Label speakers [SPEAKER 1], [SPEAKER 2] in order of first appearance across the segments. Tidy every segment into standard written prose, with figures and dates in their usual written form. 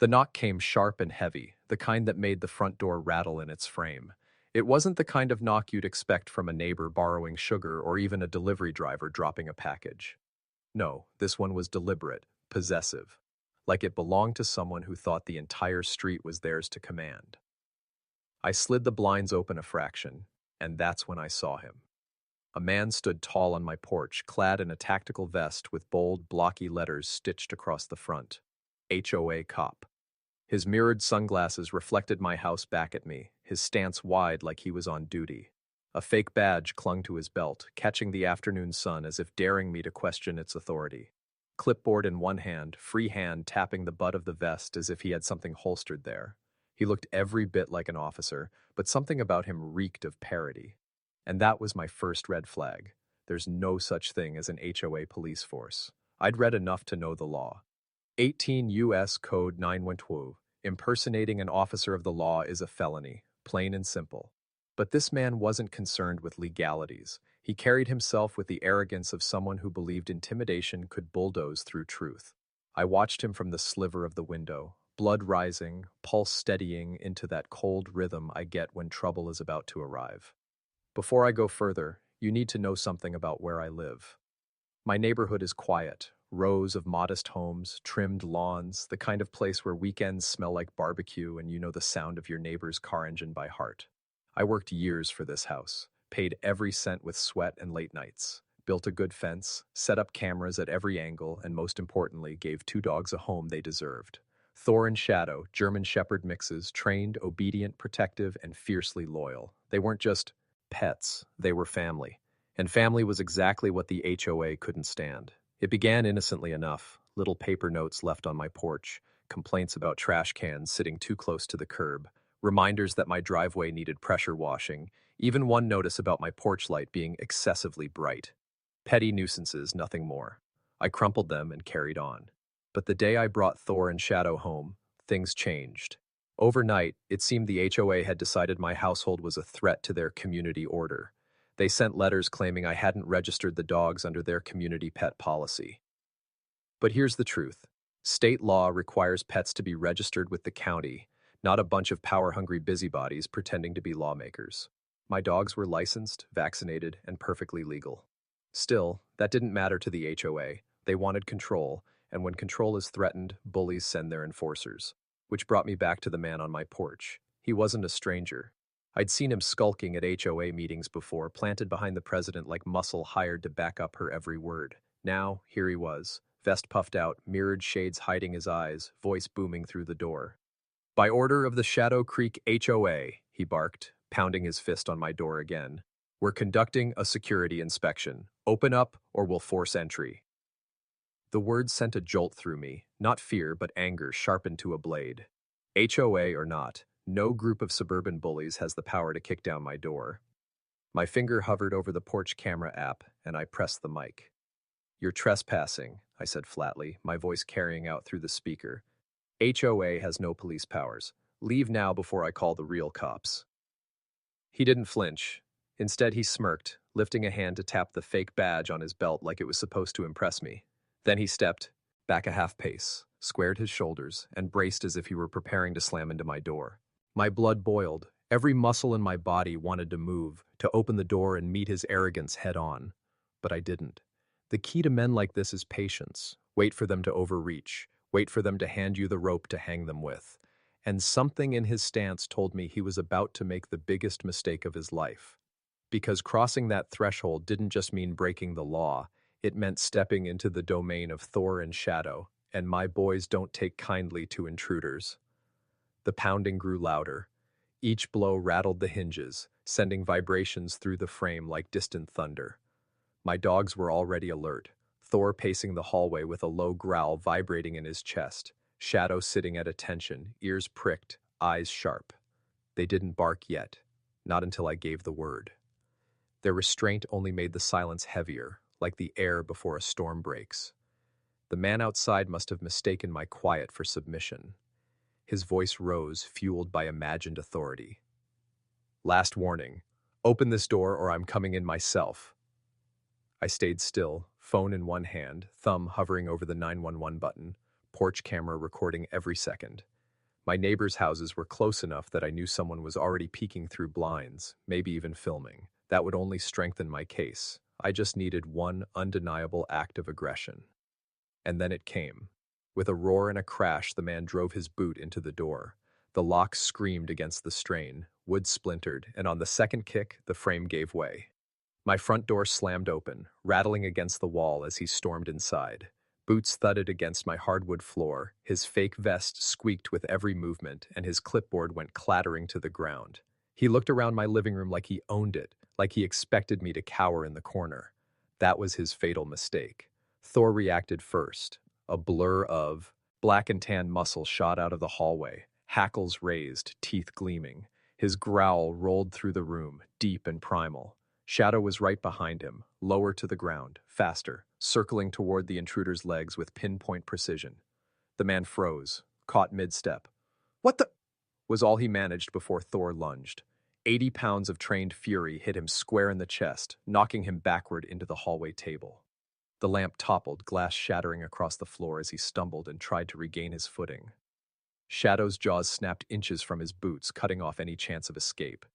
[SPEAKER 1] The knock came sharp and heavy, the kind that made the front door rattle in its frame. It wasn't the kind of knock you'd expect from a neighbor borrowing sugar or even a delivery driver dropping a package. No, this one was deliberate, possessive, like it belonged to someone who thought the entire street was theirs to command. I slid the blinds open a fraction, and that's when I saw him. A man stood tall on my porch, clad in a tactical vest with bold, blocky letters stitched across the front. HOA Cop. His mirrored sunglasses reflected my house back at me, his stance wide like he was on duty. A fake badge clung to his belt, catching the afternoon sun as if daring me to question its authority. Clipboard in one hand, free hand tapping the butt of the vest as if he had something holstered there. He looked every bit like an officer, but something about him reeked of parody. And that was my first red flag. There's no such thing as an HOA police force. I'd read enough to know the law. 18 U.S. Code 912. Impersonating an officer of the law is a felony, plain and simple. But this man wasn't concerned with legalities. He carried himself with the arrogance of someone who believed intimidation could bulldoze through truth. I watched him from the sliver of the window, blood rising, pulse steadying into that cold rhythm I get when trouble is about to arrive. Before I go further, you need to know something about where I live. My neighborhood is quiet, rows of modest homes, trimmed lawns, the kind of place where weekends smell like barbecue and you know the sound of your neighbor's car engine by heart. I worked years for this house, paid every cent with sweat and late nights, built a good fence, set up cameras at every angle, and most importantly, gave 2 dogs a home they deserved. Thor and Shadow, German Shepherd mixes, trained, obedient, protective, and fiercely loyal. They weren't just pets, they were family. And family was exactly what the HOA couldn't stand. It began innocently enough, little paper notes left on my porch, complaints about trash cans sitting too close to the curb, reminders that my driveway needed pressure washing, even one notice about my porch light being excessively bright. Petty nuisances, nothing more. I crumpled them and carried on. But the day I brought Thor and Shadow home, things changed. Overnight, it seemed the HOA had decided my household was a threat to their community order. They sent letters claiming I hadn't registered the dogs under their community pet policy. But here's the truth. State law requires pets to be registered with the county, not a bunch of power-hungry busybodies pretending to be lawmakers. My dogs were licensed, vaccinated, and perfectly legal. Still, that didn't matter to the HOA. They wanted control, and when control is threatened, bullies send their enforcers. Which brought me back to the man on my porch. He wasn't a stranger. I'd seen him skulking at HOA meetings before, planted behind the president like muscle hired to back up her every word. Now, here he was, vest puffed out, mirrored shades hiding his eyes, voice booming through the door. By order of the Shadow Creek HOA, he barked, pounding his fist on my door again. We're conducting a security inspection. Open up or we'll force entry. The words sent a jolt through me, not fear but anger sharpened to a blade. HOA or not, no group of suburban bullies has the power to kick down my door. My finger hovered over the porch camera app, and I pressed the mic. You're trespassing, I said flatly, my voice carrying out through the speaker. HOA has no police powers. Leave now before I call the real cops. He didn't flinch. Instead, he smirked, lifting a hand to tap the fake badge on his belt like it was supposed to impress me. Then he stepped back a half pace, squared his shoulders, and braced as if he were preparing to slam into my door. My blood boiled. Every muscle in my body wanted to move, to open the door and meet his arrogance head on. But I didn't. The key to men like this is patience. Wait for them to overreach. Wait for them to hand you the rope to hang them with. And something in his stance told me he was about to make the biggest mistake of his life. Because crossing that threshold didn't just mean breaking the law, it meant stepping into the domain of Thor and Shadow, and my boys don't take kindly to intruders. The pounding grew louder. Each blow rattled the hinges, sending vibrations through the frame like distant thunder. My dogs were already alert, Thor pacing the hallway with a low growl vibrating in his chest, Shadow sitting at attention, ears pricked, eyes sharp. They didn't bark yet, not until I gave the word. Their restraint only made the silence heavier, like the air before a storm breaks. The man outside must have mistaken my quiet for submission. His voice rose, fueled by imagined authority. Last warning. Open this door or I'm coming in myself. I stayed still, phone in one hand, thumb hovering over the 911 button, porch camera recording every second. My neighbors' houses were close enough that I knew someone was already peeking through blinds, maybe even filming. That would only strengthen my case. I just needed one undeniable act of aggression. And then it came. With a roar and a crash, the man drove his boot into the door. The lock screamed against the strain, wood splintered, and on the second kick, the frame gave way. My front door slammed open, rattling against the wall as he stormed inside. Boots thudded against my hardwood floor, his fake vest squeaked with every movement, and his clipboard went clattering to the ground. He looked around my living room like he owned it, like he expected me to cower in the corner. That was his fatal mistake. Thor reacted first. A blur of black and tan muscle shot out of the hallway, hackles raised, teeth gleaming. His growl rolled through the room, deep and primal. Shadow was right behind him, lower to the ground, faster, circling toward the intruder's legs with pinpoint precision. The man froze, caught mid-step. "What the?" was all he managed before Thor lunged. 80 pounds of trained fury hit him square in the chest, knocking him backward into the hallway table. The lamp toppled, glass shattering across the floor as he stumbled and tried to regain his footing. Shadow's jaws snapped inches from his boots, cutting off any chance of escape.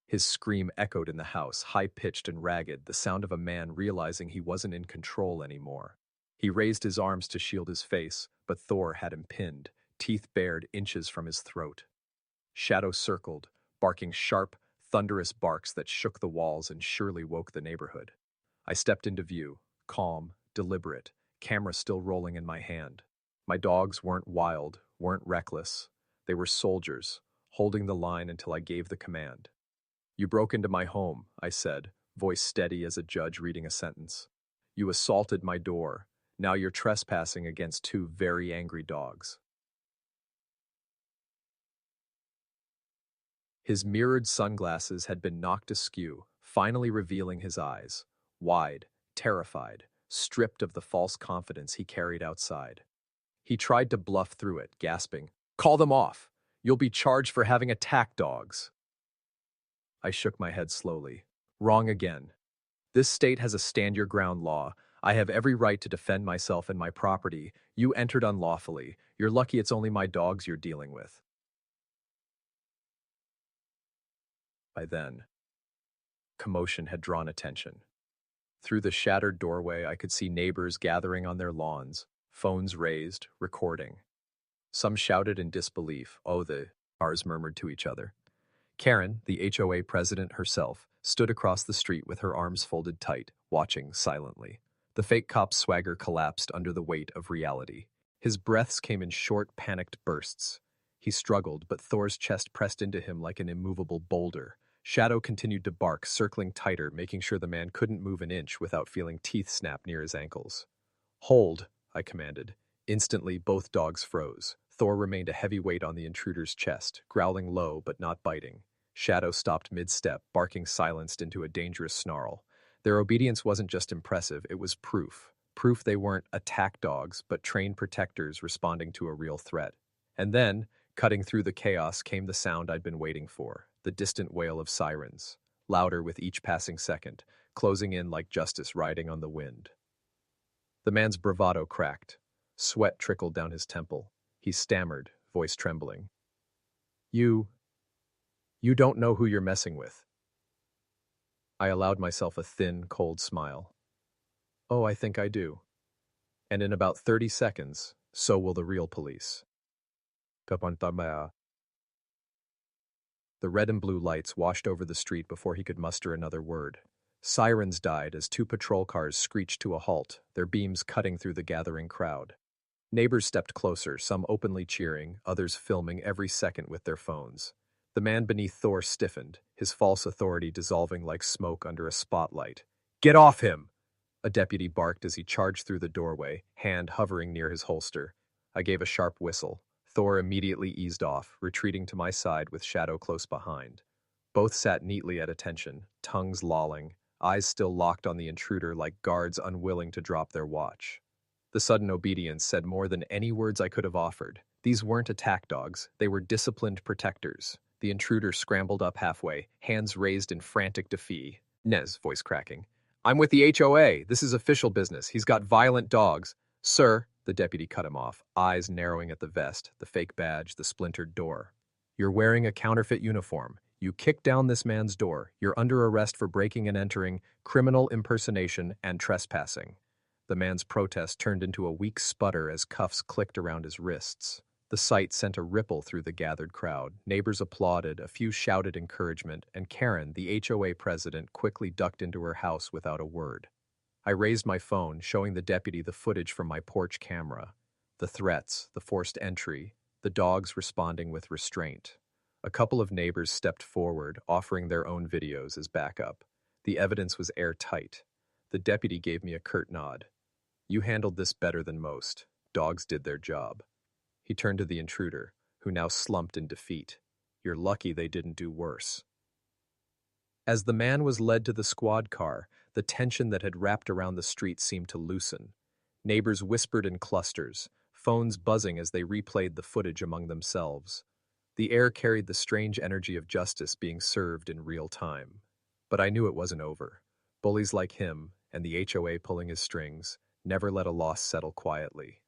[SPEAKER 1] His scream echoed in the house, high-pitched and ragged, the sound of a man realizing he wasn't in control anymore. He raised his arms to shield his face, but Thor had him pinned, teeth bared inches from his throat. Shadow circled, barking sharp, thunderous barks that shook the walls and surely woke the neighborhood. I stepped into view, calm, deliberate, camera still rolling in my hand. My dogs weren't wild, weren't reckless. They were soldiers, holding the line until I gave the command. "You broke into my home," I said, voice steady as a judge reading a sentence. "You assaulted my door. Now you're trespassing against two very angry dogs." His mirrored sunglasses had been knocked askew, finally revealing his eyes, wide, terrified, stripped of the false confidence he carried outside. He tried to bluff through it, gasping, "Call them off! You'll be charged for having attack dogs." I shook my head slowly. "Wrong again. This state has a stand-your-ground law. I have every right to defend myself and my property. You entered unlawfully. You're lucky it's only my dogs you're dealing with." By then, commotion had drawn attention. Through the shattered doorway, I could see neighbors gathering on their lawns, phones raised, recording. Some shouted in disbelief. "Oh, the ours," murmured to each other. Karen, the HOA president herself, stood across the street with her arms folded tight, watching silently. The fake cop's swagger collapsed under the weight of reality. His breaths came in short, panicked bursts. He struggled, but Thor's chest pressed into him like an immovable boulder. Shadow continued to bark, circling tighter, making sure the man couldn't move an inch without feeling teeth snap near his ankles. "Hold," I commanded. Instantly, both dogs froze. Thor remained a heavy weight on the intruder's chest, growling low but not biting. Shadow stopped mid-step, barking silenced into a dangerous snarl. Their obedience wasn't just impressive, it was proof. Proof they weren't attack dogs, but trained protectors responding to a real threat. And then, cutting through the chaos, came the sound I'd been waiting for, the distant wail of sirens, louder with each passing second, closing in like justice riding on the wind. The man's bravado cracked. Sweat trickled down his temple. He stammered, voice trembling. You don't know who you're messing with." I allowed myself a thin, cold smile. "Oh, I think I do. And in about 30 seconds, so will the real police." The red and blue lights washed over the street before he could muster another word. Sirens died as two patrol cars screeched to a halt, their beams cutting through the gathering crowd. Neighbors stepped closer, some openly cheering, others filming every second with their phones. The man beneath Thor stiffened, his false authority dissolving like smoke under a spotlight. "Get off him!" a deputy barked as he charged through the doorway, hand hovering near his holster. I gave a sharp whistle. Thor immediately eased off, retreating to my side with Shadow close behind. Both sat neatly at attention, tongues lolling, eyes still locked on the intruder like guards unwilling to drop their watch. The sudden obedience said more than any words I could have offered. These weren't attack dogs, they were disciplined protectors. The intruder scrambled up halfway, hands raised in frantic defeat. Nez, voice cracking. "I'm with the HOA. This is official business. He's got violent dogs." "Sir," The deputy cut him off, eyes narrowing at the vest, the fake badge, the splintered door. You're wearing a counterfeit uniform. You kicked down this man's door. You're under arrest for breaking and entering, criminal impersonation, and trespassing. The man's protest turned into a weak sputter as cuffs clicked around his wrists. The sight sent a ripple through the gathered crowd. Neighbors applauded, a few shouted encouragement, and Karen, the HOA president, quickly ducked into her house without a word. I raised my phone, showing the deputy the footage from my porch camera. The threats, the forced entry, the dogs responding with restraint. A couple of neighbors stepped forward, offering their own videos as backup. The evidence was airtight. The deputy gave me a curt nod. You handled this better than most. Dogs did their job. He turned to the intruder, who now slumped in defeat. You're lucky they didn't do worse. As the man was led to the squad car, the tension that had wrapped around the street seemed to loosen. Neighbors whispered in clusters, phones buzzing as they replayed the footage among themselves. The air carried the strange energy of justice being served in real time. But I knew it wasn't over. Bullies like him, and the HOA pulling his strings, never let a loss settle quietly.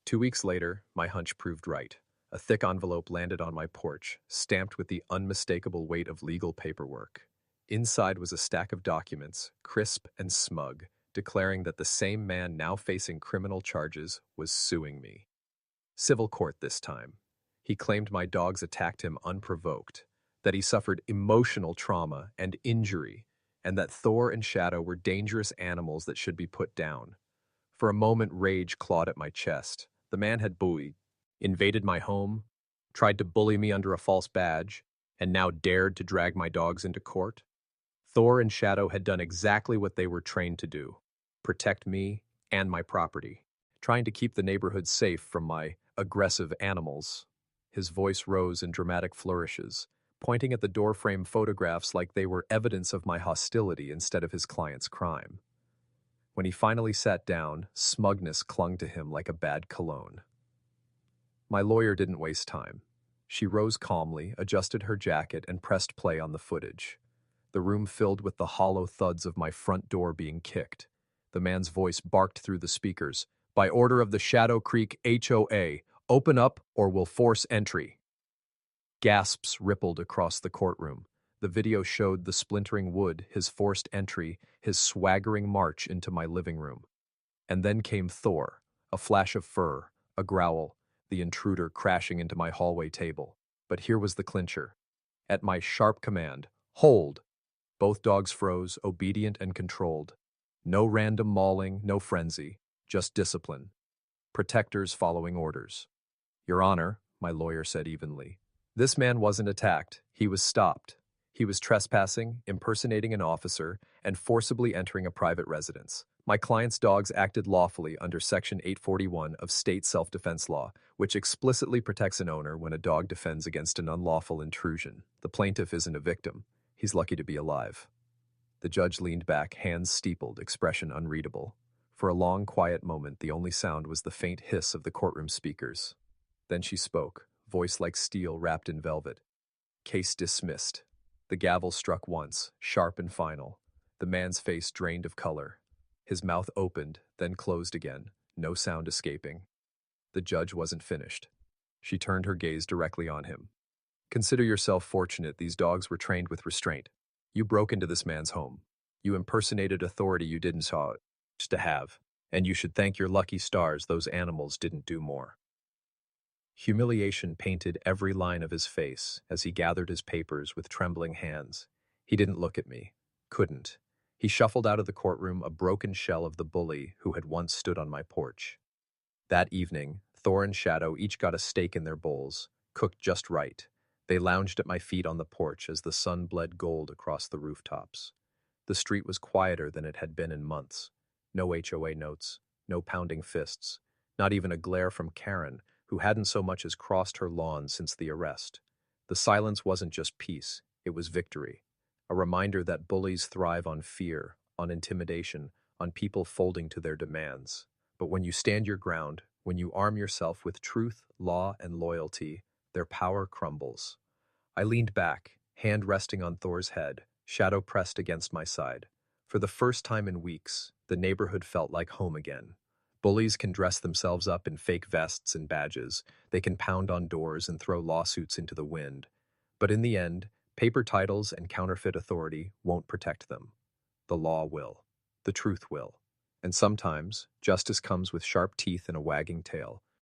[SPEAKER 1] 2 weeks later, my hunch proved right. A thick envelope landed on my porch, stamped with the unmistakable weight of legal paperwork. Inside was a stack of documents, crisp and smug, declaring that the same man now facing criminal charges was suing me. Civil court this time. He claimed my dogs attacked him unprovoked, that he suffered emotional trauma and injury, and that Thor and Shadow were dangerous animals that should be put down. For a moment, rage clawed at my chest. The man had bullied, invaded my home, tried to bully me under a false badge, and now dared to drag my dogs into court. Thor and Shadow had done exactly what they were trained to do: protect me and my property, trying to keep the neighborhood safe from my aggressive animals. His voice rose in dramatic flourishes, pointing at the doorframe photographs like they were evidence of my hostility instead of his client's crime. When he finally sat down, smugness clung to him like a bad cologne. My lawyer didn't waste time. She rose calmly, adjusted her jacket, and pressed play on the footage. The room filled with the hollow thuds of my front door being kicked. The man's voice barked through the speakers. By order of the Shadow Creek HOA, open up or we'll force entry. Gasps rippled across the courtroom. The video showed the splintering wood, his forced entry, his swaggering march into my living room. And then came Thor, a flash of fur, a growl, the intruder crashing into my hallway table. But here was the clincher. At my sharp command, hold! Both dogs froze, obedient and controlled. No random mauling, no frenzy, just discipline. Protectors following orders. Your Honor, my lawyer said evenly, this man wasn't attacked, he was stopped. He was trespassing, impersonating an officer, and forcibly entering a private residence. My client's dogs acted lawfully under Section 841 of state self-defense law, which explicitly protects an owner when a dog defends against an unlawful intrusion. The plaintiff isn't a victim. He's lucky to be alive. The judge leaned back, hands steepled, expression unreadable. For a long, quiet moment, the only sound was the faint hiss of the courtroom speakers. Then she spoke, voice like steel wrapped in velvet. Case dismissed. The gavel struck once, sharp and final. The man's face drained of color. His mouth opened, then closed again, no sound escaping. The judge wasn't finished. She turned her gaze directly on him. Consider yourself fortunate these dogs were trained with restraint. You broke into this man's home. You impersonated authority you didn't ought to have, and you should thank your lucky stars those animals didn't do more. Humiliation painted every line of his face as he gathered his papers with trembling hands. He didn't look at me. Couldn't. He shuffled out of the courtroom, a broken shell of the bully who had once stood on my porch. That evening, Thor and Shadow each got a steak in their bowls, cooked just right. They lounged at my feet on the porch as the sun bled gold across the rooftops. The street was quieter than it had been in months. No HOA notes, no pounding fists, not even a glare from Karen, who hadn't so much as crossed her lawn since the arrest. The silence wasn't just peace, it was victory. A reminder that bullies thrive on fear, on intimidation, on people folding to their demands. But when you stand your ground, when you arm yourself with truth, law, and loyalty, their power crumbles. I leaned back, hand resting on Thor's head, shadow pressed against my side. For the first time in weeks, the neighborhood felt like home again. Bullies can dress themselves up in fake vests and badges. They can pound on doors and throw lawsuits into the wind. But in the end, paper titles and counterfeit authority won't protect them. The law will. The truth will. And sometimes, justice comes with sharp teeth and a wagging tail.